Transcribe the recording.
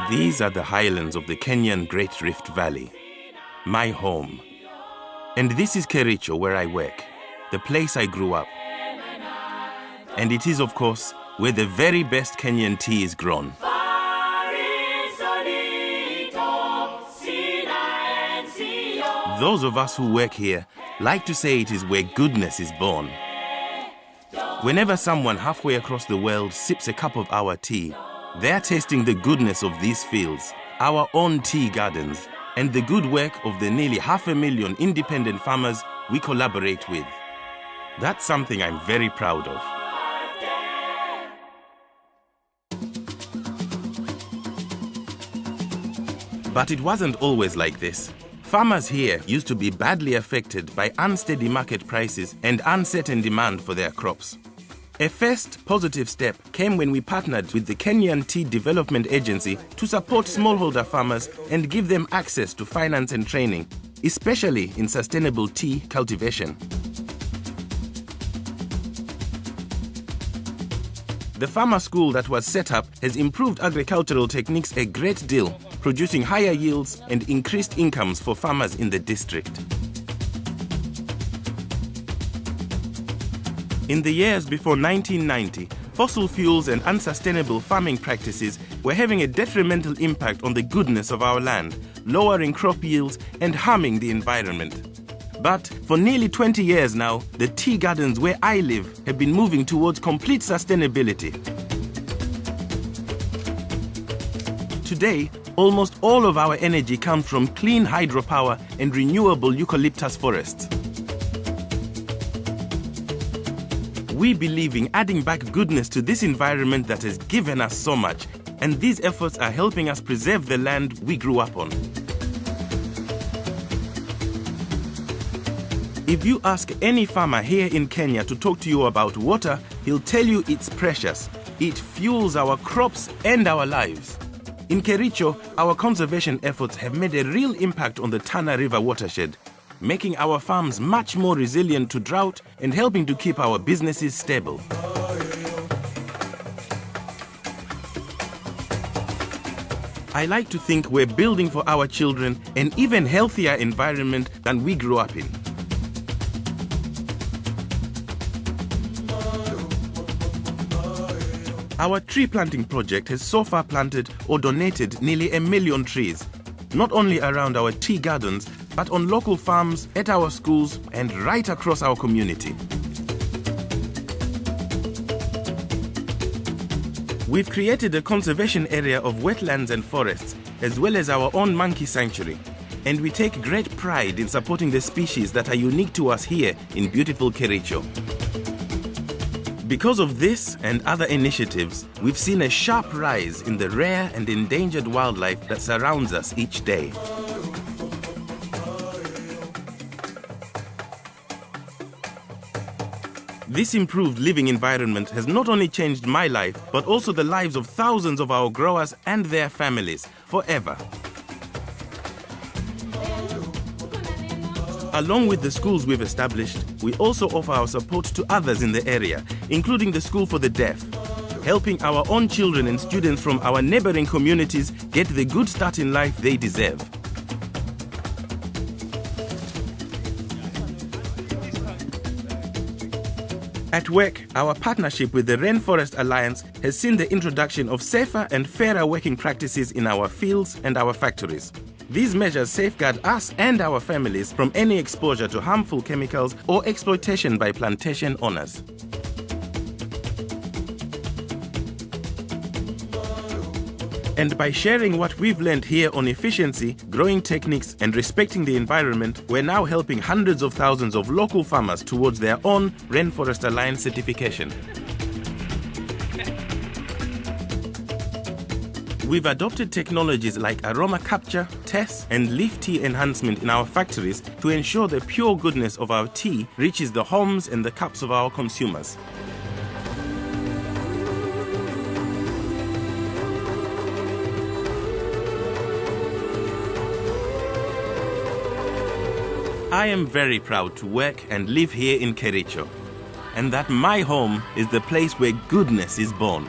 These are the highlands of the Kenyan Great Rift Valley, my home. And this is Kericho, where I work, the place I grew up. And it is, of course, where the very best Kenyan tea is grown. Those of us who work here like to say it is where goodness is born. Whenever someone halfway across the world sips a cup of our tea, they're tasting the goodness of these fields, our own tea gardens, and the good work of the nearly 500,000 independent farmers we collaborate with. That's something I'm very proud of. But it wasn't always like this. Farmers here used to be badly affected by unsteady market prices and uncertain demand for their crops. A first positive step came when we partnered with the Kenyan Tea Development Agency to support smallholder farmers and give them access to finance and training, especially in sustainable tea cultivation. The farmer school that was set up has improved agricultural techniques a great deal, producing higher yields and increased incomes for farmers in the district. In the years before 1990, fossil fuels and unsustainable farming practices were having a detrimental impact on the goodness of our land, lowering crop yields and harming the environment. But for nearly 20 years now, the tea gardens where I live have been moving towards complete sustainability. Today, almost all of our energy comes from clean hydropower and renewable eucalyptus forests. We believe in adding back goodness to this environment that has given us so much, and these efforts are helping us preserve the land we grew up on. If you ask any farmer here in Kenya to talk to you about water, he'll tell you it's precious. It fuels our crops and our lives. In Kericho, our conservation efforts have made a real impact on the Tana River watershed, making our farms much more resilient to drought and helping to keep our businesses stable. I like to think we're building for our children an even healthier environment than we grew up in. Our tree planting project has so far planted or donated nearly 1 million trees, not only around our tea gardens, but on local farms, at our schools, and right across our community. We've created a conservation area of wetlands and forests, as well as our own monkey sanctuary, and we take great pride in supporting the species that are unique to us here in beautiful Kericho. Because of this and other initiatives, we've seen a sharp rise in the rare and endangered wildlife that surrounds us each day. This improved living environment has not only changed my life, but also the lives of thousands of our growers and their families forever. Along with the schools we've established, we also offer our support to others in the area, including the School for the Deaf, helping our own children and students from our neighboring communities get the good start in life they deserve. At work, our partnership with the Rainforest Alliance has seen the introduction of safer and fairer working practices in our fields and our factories. These measures safeguard us and our families from any exposure to harmful chemicals or exploitation by plantation owners. And by sharing what we've learned here on efficiency, growing techniques, and respecting the environment, we're now helping hundreds of thousands of local farmers towards their own Rainforest Alliance certification. We've adopted technologies like aroma capture, test, and leaf tea enhancement in our factories to ensure the pure goodness of our tea reaches the homes and the cups of our consumers. I am very proud to work and live here in Kericho, and that my home is the place where goodness is born.